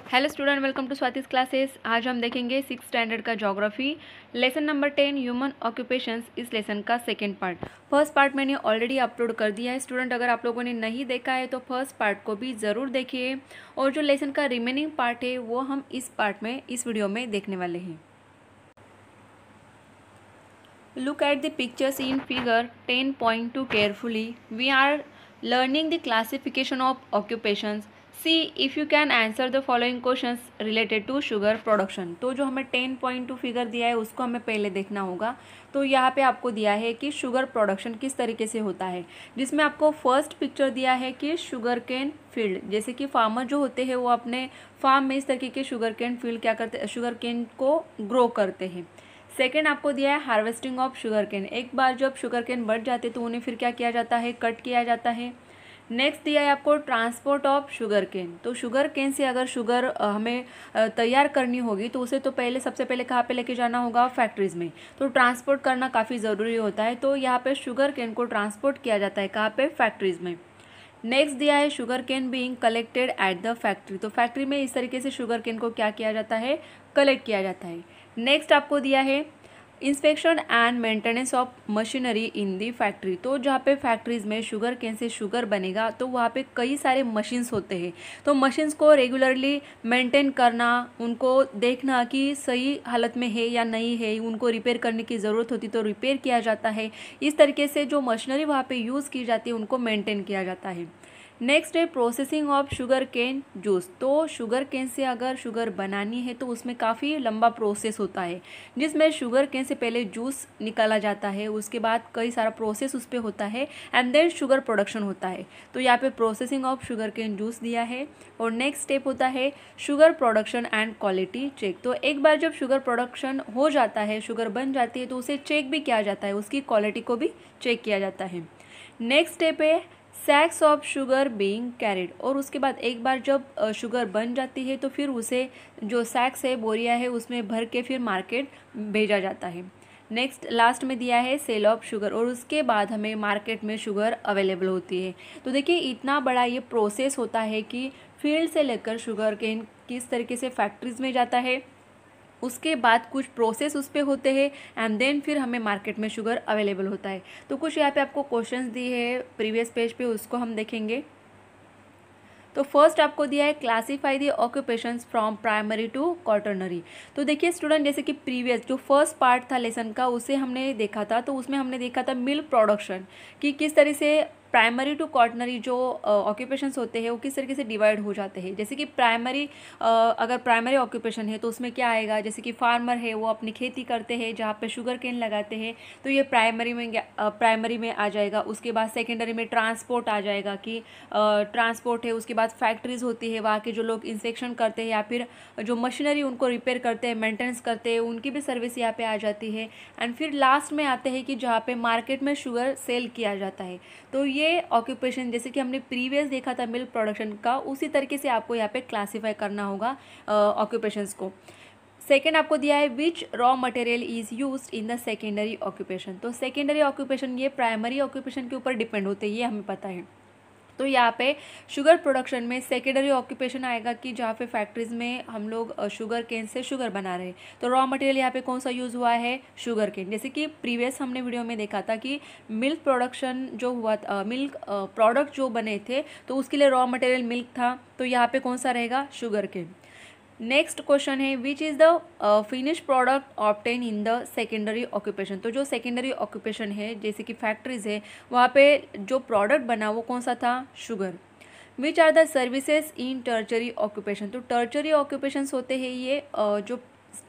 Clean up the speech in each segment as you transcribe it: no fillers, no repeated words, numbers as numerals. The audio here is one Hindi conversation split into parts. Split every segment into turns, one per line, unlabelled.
Hello student, welcome to Swati's classes. आज हम देखेंगे 6th स्टैंडर्ड का geography lesson number 10 human occupations. इस लेसन का सेकंड पार्ट। फर्स्ट पार्ट मैंने ऑलरेडी अपलोड कर दिया है स्टूडेंट। अगर आप लोगों ने नहीं देखा है तो फर्स्ट पार्ट को भी ज़रूर देखिए, और जो लेसन का रिमेनिंग पार्ट है वो हम इस पार्ट में, इस वीडियो में देखने वाले हैं। Look at the pictures in figure 10.2 carefully. We are learning the classification of occupations. See if you can answer the following questions related to sugar production. तो जो हमें 10.2 फिगर दिया है उसको हमें पहले देखना होगा। तो यहाँ पे आपको दिया है कि शुगर प्रोडक्शन किस तरीके से होता है, जिसमें आपको फर्स्ट पिक्चर दिया है कि शुगर केन फील्ड। जैसे कि फार्मर जो होते हैं वो अपने फार्म में इस तरीके के शुगर केन फील्ड क्या करते हैं, शुगर केन को ग्रो करते हैं। सेकेंड आपको दिया है हार्वेस्टिंग ऑफ शुगर केन। एक बार जब शुगर केन बढ़ जाते तो उन्हें फिर क्या किया जाता है, कट किया जाता है। नेक्स्ट दिया है आपको ट्रांसपोर्ट ऑफ शुगर केन। तो शुगर केन से अगर शुगर हमें तैयार करनी होगी तो उसे तो पहले सबसे पहले कहाँ पे लेके जाना होगा, फैक्ट्रीज़ में। तो ट्रांसपोर्ट करना काफ़ी ज़रूरी होता है। तो यहाँ पे शुगर केन को ट्रांसपोर्ट किया जाता है कहाँ पे, फैक्ट्रीज़ में। नेक्स्ट दिया है sugar cane being collected at the factory. तो फैक्ट्री में इस तरीके से शुगर केन को क्या किया जाता है, कलेक्ट किया जाता है। नेक्स्ट आपको दिया है inspection and maintenance of machinery in the factory. तो जहाँ पे फैक्ट्रीज़ में शुगर केन से शुगर बनेगा तो वहाँ पे कई सारे मशीन्स होते हैं। तो मशीन्स को रेगुलरली मेंटेन करना, उनको देखना कि सही हालत में है या नहीं है, उनको रिपेयर करने की ज़रूरत होती तो रिपेयर किया जाता है। इस तरीके से जो मशीनरी वहाँ पे यूज़ की जाती है उनको मेंटेन किया जाता है। नेक्स्ट है processing of sugar cane juice. तो शुगर केन से अगर शुगर बनानी है तो उसमें काफ़ी लंबा प्रोसेस होता है, जिसमें शुगर केन से पहले जूस निकाला जाता है, उसके बाद कई सारा प्रोसेस उस पर होता है एंड देन शुगर प्रोडक्शन होता है। तो यहाँ पे processing of sugar cane juice दिया है। और नेक्स्ट स्टेप होता है sugar production and quality check. तो एक बार जब शुगर प्रोडक्शन हो जाता है, शुगर बन जाती है, तो उसे चेक भी किया जाता है, उसकी क्वालिटी को भी चेक किया जाता है। नेक्स्ट स्टेप है सैक्स ऑफ शुगर बीइंग कैरिड। और उसके बाद एक बार जब शुगर बन जाती है तो फिर उसे जो सैक्स है, बोरिया है, उसमें भर के फिर मार्केट भेजा जाता है। नेक्स्ट लास्ट में दिया है सेल ऑफ शुगर, और उसके बाद हमें मार्केट में शुगर अवेलेबल होती है। तो देखिए इतना बड़ा ये प्रोसेस होता है कि फील्ड से लेकर शुगर केन किस तरीके से फैक्ट्रीज में जाता है, उसके बाद कुछ प्रोसेस उस पर होते हैं एंड देन फिर हमें मार्केट में शुगर अवेलेबल होता है। तो कुछ यहाँ पे आपको क्वेश्चंस दिए हैं प्रीवियस पेज पे, उसको हम देखेंगे। तो फर्स्ट आपको दिया है classify the occupations from primary to quaternary. तो देखिए स्टूडेंट, जैसे कि प्रीवियस जो फर्स्ट पार्ट था लेसन का उसे हमने देखा था, तो उसमें हमने देखा था मिल्क प्रोडक्शन कि किस तरह से प्राइमरी टू क्वार्टनरी जो ऑक्यूपेशंस होते हैं वो किस तरीके से डिवाइड हो जाते हैं। जैसे कि प्राइमरी अगर प्राइमरी ऑक्यूपेशन है तो उसमें क्या आएगा, जैसे कि फार्मर है वो अपनी खेती करते हैं जहाँ पे शुगर केन लगाते हैं, तो ये प्राइमरी में आ जाएगा। उसके बाद सेकेंडरी में ट्रांसपोर्ट आ जाएगा कि ट्रांसपोर्ट है। उसके बाद फैक्ट्रीज़ होती है, वहाँ के जो लोग इंस्पेक्शन करते हैं या फिर जो मशीनरी उनको रिपेयर करते हैं, मेंटेनेंस करते हैं, उनकी भी सर्विस यहाँ पे आ जाती है। एंड फिर लास्ट में आते हैं कि जहाँ पे मार्केट में शुगर सेल किया जाता है। तो ये ऑक्यूपेशन जैसे कि हमने प्रीवियस देखा था मिल्क प्रोडक्शन का, उसी तरीके से आपको यहाँ पे क्लासीफाई करना होगा ऑक्यूपेशंस को। सेकेंड आपको दिया है which raw material is used in the secondary occupation. तो सेकेंडरी ऑक्यूपेशन ये प्राइमरी ऑक्यूपेशन के ऊपर डिपेंड होते हैं, ये हमें पता है। तो यहाँ पे शुगर प्रोडक्शन में सेकेंडरी ऑक्यूपेशन आएगा कि जहाँ पे फैक्ट्रीज़ में हम लोग शुगर केन से शुगर बना रहे हैं। तो रॉ मटेरियल यहाँ पे कौन सा यूज़ हुआ है, शुगर केन। जैसे कि प्रीवियस हमने वीडियो में देखा था कि मिल्क प्रोडक्शन जो हुआ, मिल्क प्रोडक्ट जो बने थे तो उसके लिए रॉ मटेरियल मिल्क था, तो यहाँ पे कौन सा रहेगा, शुगर केन। नेक्स्ट क्वेश्चन है which is the finish product obtain in the secondary occupation. तो जो सेकेंडरी ऑक्यूपेशन है जैसे कि फैक्ट्रीज है, वहाँ पे जो प्रोडक्ट बना वो कौन सा था, sugar. Which are the services in tertiary occupation. तो टर्चरी ऑक्यूपेशंस होते हैं ये जो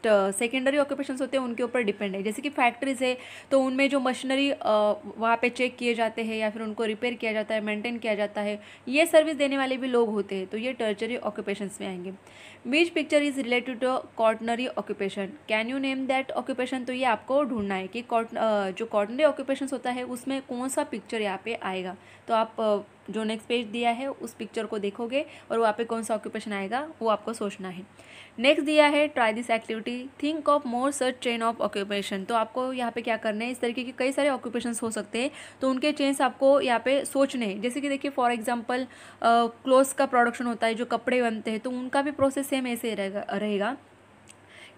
सेकेंडरी ऑक्यूपेशंस होते हैं उनके ऊपर डिपेंड है। जैसे कि फैक्ट्रीज है तो उनमें जो मशीनरी वहाँ पे चेक किए जाते हैं या फिर उनको रिपेयर किया जाता है, मेंटेन किया जाता है, ये सर्विस देने वाले भी लोग होते हैं, तो ये टर्चरी ऑक्यूपेशंस में आएंगे। Which picture is related to quaternary occupation, can you name that occupation. तो ये आपको ढूंढना है कि जो क्वार्टनरी ऑक्यूपेशंस होता है उसमें कौन सा पिक्चर यहाँ पे आएगा। तो आप जो नेक्स्ट पेज दिया है उस पिक्चर को देखोगे और वहाँ पे कौन सा ऑक्यूपेशन आएगा वो आपको सोचना है। नेक्स्ट दिया है try this activity, think of more search chain of occupation. तो आपको यहाँ पे क्या करना है, इस तरीके के कई सारे ऑक्यूपेशंस हो सकते हैं, तो उनके चेन्स आपको यहाँ पे सोचने हैं। जैसे कि देखिए फॉर एग्जांपल क्लोथ्स का प्रोडक्शन होता है, जो कपड़े बनते हैं, तो उनका भी प्रोसेस सेम ऐसे रहेगा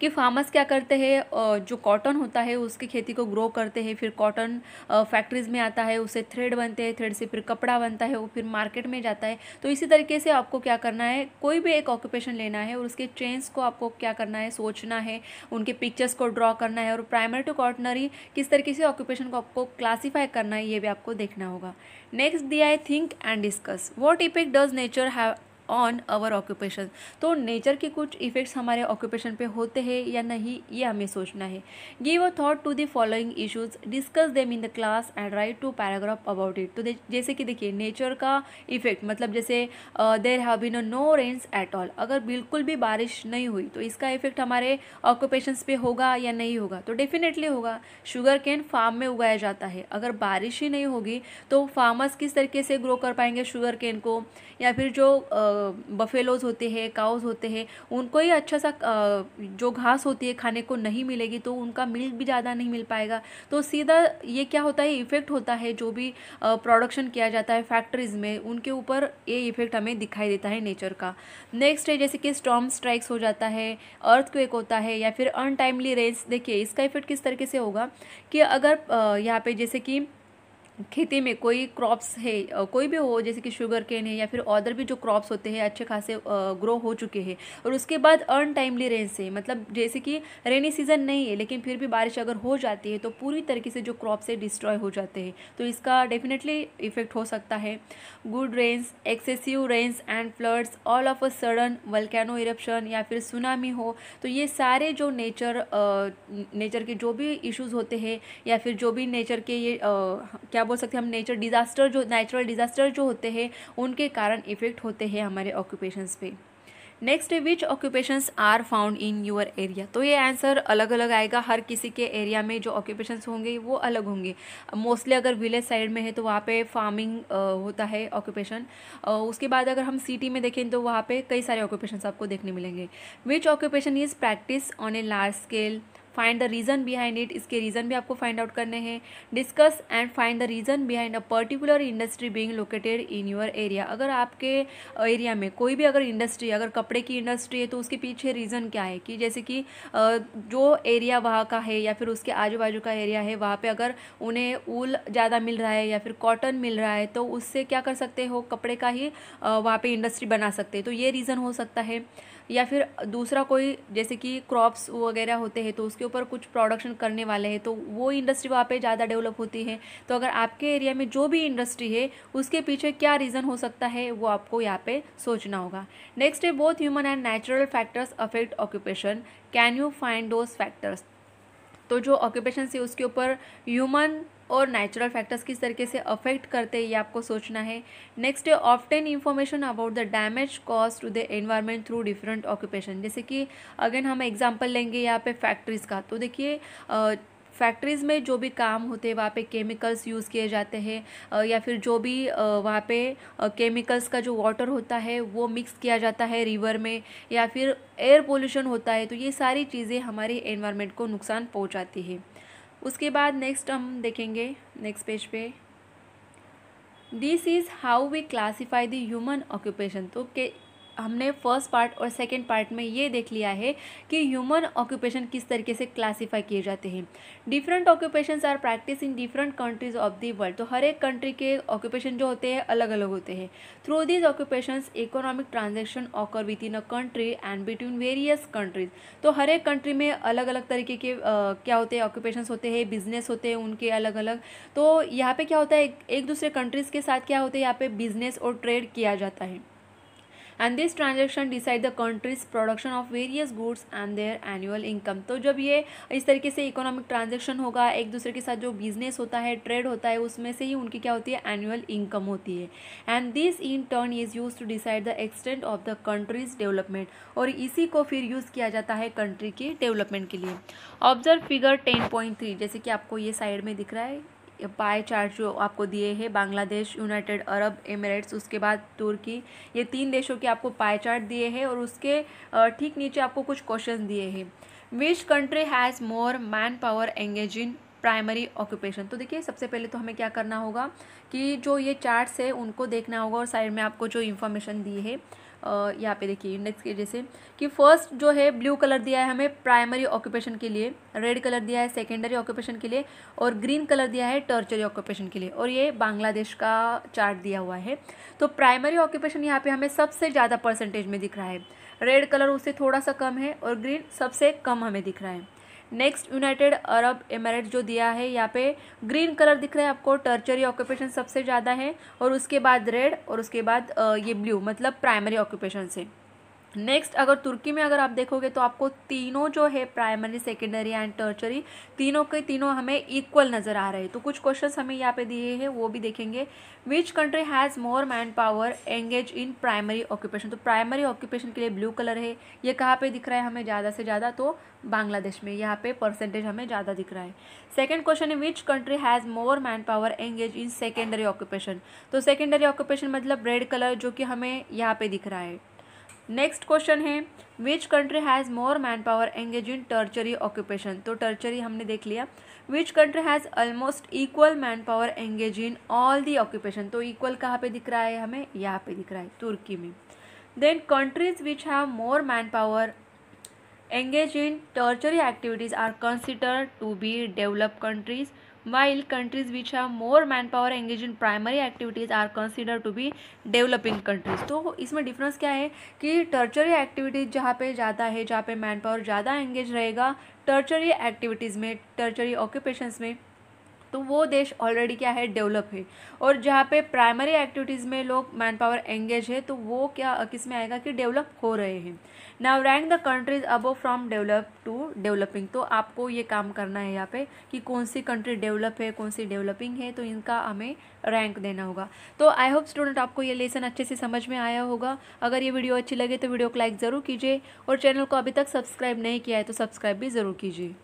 कि फार्मर्स क्या करते हैं, जो कॉटन होता है उसकी खेती को ग्रो करते हैं, फिर कॉटन फैक्ट्रीज़ में आता है, उससे थ्रेड बनते हैं, थ्रेड से फिर कपड़ा बनता है, वो फिर मार्केट में जाता है। तो इसी तरीके से आपको क्या करना है, कोई भी एक ऑक्यूपेशन लेना है और उसके चेन्स को आपको क्या करना है, सोचना है, उनके पिक्चर्स को ड्रॉ करना है और प्राइमरी टू क्वार्टनरी किस तरीके से ऑक्यूपेशन को आपको क्लासीफाई करना है ये भी आपको देखना होगा। नेक्स्ट दिया है think and discuss, what effect does nature have on our occupation. तो नेचर के कुछ इफ़ेक्ट्स हमारे ऑक्यूपेशन पे होते हैं या नहीं, ये हमें सोचना है। Give a thought to the following issues, discuss them in the class and write two paragraph about it. तो जैसे कि देखिए नेचर का इफेक्ट मतलब जैसे there have been no rains at all, अगर बिल्कुल भी बारिश नहीं हुई तो इसका इफेक्ट हमारे ऑक्यूपेशंस पे होगा या नहीं होगा, तो डेफिनेटली होगा। शुगर केन फार्म में उगाया जाता है, अगर बारिश ही नहीं होगी तो फार्मर्स किस तरीके से ग्रो कर पाएंगे शुगर केन को, या फिर जो बफेलोज होते हैं, काउज होते हैं, उनको ही अच्छा सा जो घास होती है खाने को नहीं मिलेगी, तो उनका मिल्क भी ज़्यादा नहीं मिल पाएगा। तो सीधा ये क्या होता है, इफ़ेक्ट होता है जो भी प्रोडक्शन किया जाता है फैक्ट्रीज़ में, उनके ऊपर ये इफ़ेक्ट हमें दिखाई देता है नेचर का। नेक्स्ट है जैसे कि स्टॉर्म स्ट्राइक्स हो जाता है, अर्थक्वेक होता है, या फिर अनटाइमली रेन्स। देखिए इसका इफेक्ट किस तरीके से होगा कि अगर यहाँ पे जैसे कि खेती में कोई क्रॉप्स है, कोई भी हो, जैसे कि शुगर केन है या फिर अदर भी जो क्रॉप्स होते हैं अच्छे खासे ग्रो हो चुके हैं, और उसके बाद अनटाइमली रेन से, मतलब जैसे कि रेनी सीजन नहीं है लेकिन फिर भी बारिश अगर हो जाती है तो पूरी तरीके से जो क्रॉप्स है डिस्ट्रॉय हो जाते हैं, तो इसका डेफिनेटली इफेक्ट हो सकता है। Good rains, excessive rains and floods, all of a sudden volcano eruption या फिर सुनामी हो, तो ये सारे जो नेचर के जो भी इश्यूज होते हैं या फिर जो भी नेचर के ये क्या बोल सकते हैं हम, नेचुरल डिजास्टर जो होते हैं उनके कारण इफेक्ट होते हैं हमारे ऑक्यूपेशंस पे। नेक्स्ट है which occupations are found in your area. तो ये आंसर अलग अलग आएगा, हर किसी के एरिया में जो ऑक्यूपेशंस होंगे वो अलग होंगे। मोस्टली अगर विलेज साइड में है तो वहाँ पे फार्मिंग होता है ऑक्यूपेशन। उसके बाद अगर हम सिटी में देखें तो वहाँ पे कई सारे ऑक्यूपेशंस आपको देखने मिलेंगे। Which occupation is practice on a large scale, find the reason behind it, इसके रीज़न भी आपको फाइंड आउट करने हैं। Discuss and find the reason behind a particular industry being located in your area. अगर आपके एरिया में कोई भी अगर इंडस्ट्री, अगर कपड़े की इंडस्ट्री है तो उसके पीछे रीज़न क्या है, कि जैसे कि जो एरिया वहाँ का है या फिर उसके आजू बाजू का एरिया है, वहाँ पे अगर उन्हें ऊल ज़्यादा मिल रहा है या फिर कॉटन मिल रहा है तो उससे क्या कर सकते हो, कपड़े का ही वहाँ पे इंडस्ट्री बना सकते हैं, तो ये रीज़न हो सकता है। या फिर दूसरा कोई जैसे कि क्रॉप्स वगैरह होते हैं तो उसके ऊपर कुछ प्रोडक्शन करने वाले हैं तो वो इंडस्ट्री वहाँ पे ज़्यादा डेवलप होती है। तो अगर आपके एरिया में जो भी इंडस्ट्री है उसके पीछे क्या रीज़न हो सकता है वो आपको यहाँ पे सोचना होगा। नेक्स्ट है both human and natural factors affect occupation, can you find those factors. तो जो ऑक्यूपेशन है उसके ऊपर ह्यूमन और नेचुरल फैक्टर्स किस तरीके से अफेक्ट करते हैं ये आपको सोचना है। नेक्स्ट है often information about the damage cause to the environment through different occupation. जैसे कि अगेन हम एग्जांपल लेंगे यहाँ पे फैक्ट्रीज़ का, तो देखिए फैक्ट्रीज़ में जो भी काम होते हैं वहाँ पे केमिकल्स यूज़ किए जाते हैं, या फिर जो भी वहाँ पे केमिकल्स का जो वाटर होता है वो मिक्स किया जाता है रिवर में, या फिर एयर पोल्यूशन होता है, तो ये सारी चीज़ें हमारे एनवायरनमेंट को नुकसान पहुँचाती है। उसके बाद नेक्स्ट हम देखेंगे नेक्स्ट पेज पे, this is how we classify the human occupation. तो हमने फर्स्ट पार्ट और सेकंड पार्ट में ये देख लिया है कि ह्यूमन ऑक्यूपेशन किस तरीके से क्लासीफाई किए जाते हैं। Different occupations are practice in different countries of the world. तो हर एक कंट्री के ऑक्यूपेशन जो होते हैं अलग अलग होते हैं। Through this occupations economic transaction occur with in a country and between various countries. तो हर एक कंट्री में अलग अलग तरीके के क्या होते हैं, ऑक्यूपेशंस होते हैं, बिजनेस होते हैं उनके अलग अलग। तो यहाँ पे क्या होता है, एक दूसरे कंट्रीज़ के साथ क्या होते हैं, यहाँ पे बिजनेस और ट्रेड किया जाता है। And this transaction decide the countries production of various goods and there annual income. तो जब ये इस तरीके से इकोनॉमिक ट्रांजेक्शन होगा, एक दूसरे के साथ जो बिजनेस होता है, ट्रेड होता है, उसमें से ही उनकी क्या होती है, एनुअल इनकम होती है। And this in turn is use to decide the extent of the country's development. और इसी को फिर यूज़ किया जाता है कंट्री के डेवलपमेंट के लिए। ऑब्जर्व फिगर 10.3, जैसे कि आपको ये साइड में दिख रहा है, पाई चार्ट जो आपको दिए हैं, बांग्लादेश, यूनाइटेड अरब एमिरेट्स, उसके बाद तुर्की, ये 3 देशों के आपको पाई चार्ट दिए हैं और उसके ठीक नीचे आपको कुछ क्वेश्चन दिए हैं। Which country has more man power engage in primary occupation. तो देखिए सबसे पहले तो हमें क्या करना होगा कि जो ये चार्ट्स है उनको देखना होगा और साइड में आपको जो इन्फॉर्मेशन दी है यहाँ पे देखिए इंडेक्स के जैसे कि फर्स्ट जो है ब्लू कलर दिया है हमें प्राइमरी ऑक्यूपेशन के लिए, रेड कलर दिया है सेकेंडरी ऑक्यूपेशन के लिए और ग्रीन कलर दिया है टर्चरी ऑक्यूपेशन के लिए, और ये बांग्लादेश का चार्ट दिया हुआ है। तो प्राइमरी ऑक्यूपेशन यहाँ पे हमें सबसे ज़्यादा परसेंटेज में दिख रहा है, रेड कलर उससे थोड़ा सा कम है और ग्रीन सबसे कम हमें दिख रहा है। नेक्स्ट यूनाइटेड अरब एमिरेट्स जो दिया है यहाँ पे ग्रीन कलर दिख रहा है आपको, टर्चरी ऑक्यूपेशन सबसे ज़्यादा है और उसके बाद रेड और उसके बाद ये ब्लू, मतलब प्राइमरी ऑक्यूपेशन से। नेक्स्ट अगर तुर्की में अगर आप देखोगे तो आपको तीनों जो है प्राइमरी सेकेंडरी एंड टर्चरी तीनों के तीनों हमें इक्वल नज़र आ रहे हैं। तो कुछ क्वेश्चंस हमें यहाँ पे दिए हैं वो भी देखेंगे। Which country has more man power engage in primary occupation. तो प्राइमरी ऑक्यूपेशन के लिए ब्लू कलर है, ये कहाँ पे दिख रहा है हमें ज़्यादा से ज़्यादा, तो बांग्लादेश में, यहाँ पे परसेंटेज हमें ज़्यादा दिख रहा है। सेकेंड क्वेश्चन है which country has more man power engage in secondary occupation. तो सेकेंडरी ऑक्यूपेशन मतलब रेड कलर जो कि हमें यहाँ पे दिख रहा है। नेक्स्ट क्वेश्चन है which country has more man power engage in tertiary occupation. तो टर्चरी हमने देख लिया। Which country has almost equal man power engage in all the occupation. तो इक्वल कहाँ पे दिख रहा है हमें, यहाँ पे दिख रहा है तुर्की में। Then countries which have more man power engage in tertiary activities are considered to be developed countries, while countries which have more manpower engaged in primary activities are considered to be developing countries। तो इसमें डिफरेंस क्या है कि टर्चरी एक्टिविटीज़ जहाँ पे ज़्यादा है, जहाँ पे मैन पावर ज़्यादा एंगेज रहेगा टर्चरी एक्टिविटीज़ में, टर्चरी ऑक्यूपेशंस में, तो वो देश ऑलरेडी क्या है, डेवलप है। और जहाँ पे प्राइमरी एक्टिविटीज़ में लोग मैन पावर एंगेज है तो वो क्या किस में आएगा कि डेवलप हो रहे हैं। Now rank the countries above from develop to developing. तो आपको ये काम करना है यहाँ पे कि कौन सी कंट्री डेवलप है, कौन सी डेवलपिंग है, तो इनका हमें रैंक देना होगा। तो आई होप स्टूडेंट आपको ये लेसन अच्छे से समझ में आया होगा। अगर ये वीडियो अच्छी लगे तो वीडियो को लाइक ज़रूर कीजिए और चैनल को अभी तक सब्सक्राइब नहीं किया है तो सब्सक्राइब भी ज़रूर कीजिए।